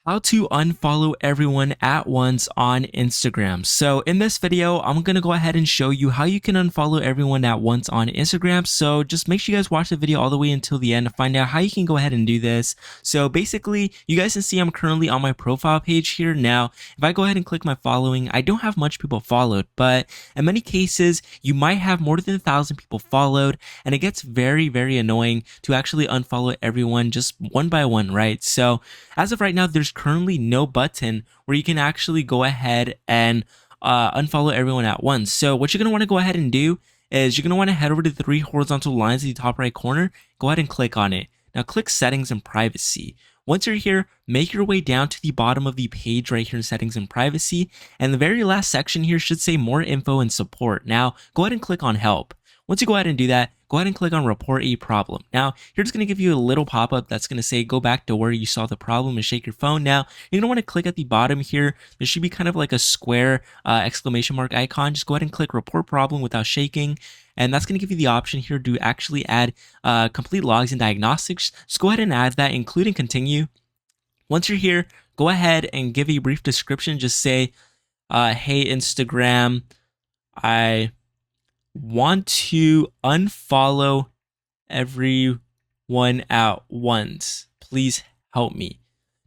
How to unfollow everyone at once on Instagram. So in this video, I'm going to go ahead and show you how you can unfollow everyone at once on Instagram. So just make sure you guys watch the video all the way until the end to find out how you can go ahead and do this. So basically, you guys can see I'm currently on my profile page here. Now, if I go ahead and click my following, I don't have much people followed, but in many cases, you might have more than 1,000 people followed, and it gets very, very annoying to actually unfollow everyone just one by one, right? So as of right now, there's currently no button where you can actually go ahead and unfollow everyone at once. So what you're going to want to go ahead and do is you're going to want to head over to the three horizontal lines in the top right corner. Go ahead and click on it. Now click settings and privacy. Once you're here, make your way down to the bottom of the page right here in settings and privacy. And the very last section here should say more info and support. Now go ahead and click on help. Once you go ahead and do that, go ahead and click on report a problem. Now, here it's going to give you a little pop-up that's going to say go back to where you saw the problem and shake your phone. Now, you're going to want to click at the bottom here. There should be kind of like a square exclamation mark icon. Just go ahead and click report problem without shaking. And that's going to give you the option here to actually add complete logs and diagnostics. Just go ahead and add that, including continue. Once you're here, go ahead and give a brief description. Just say, hey, Instagram, I want to unfollow everyone at once. Please help me.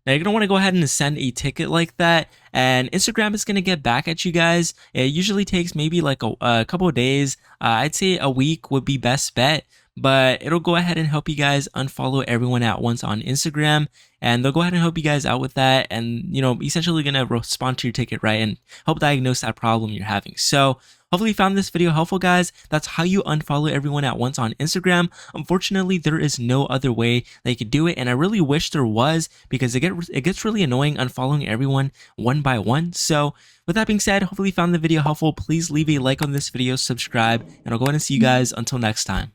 Now you're going to want to go ahead and send a ticket like that, and Instagram is going to get back at you guys. It usually takes maybe like a couple of days. I'd say a week would be best bet, but it'll go ahead and help you guys unfollow everyone at once on Instagram, and they'll go ahead and help you guys out with that, and essentially going to respond to your ticket, right, and help diagnose that problem you're having. So hopefully you found this video helpful, guys. That's how you unfollow everyone at once on Instagram. Unfortunately, there is no other way that you could do it, and I really wish there was, because it gets really annoying unfollowing everyone one by one. So with that being said, hopefully you found the video helpful. Please leave a like on this video, subscribe, and I'll go ahead and see you guys until next time.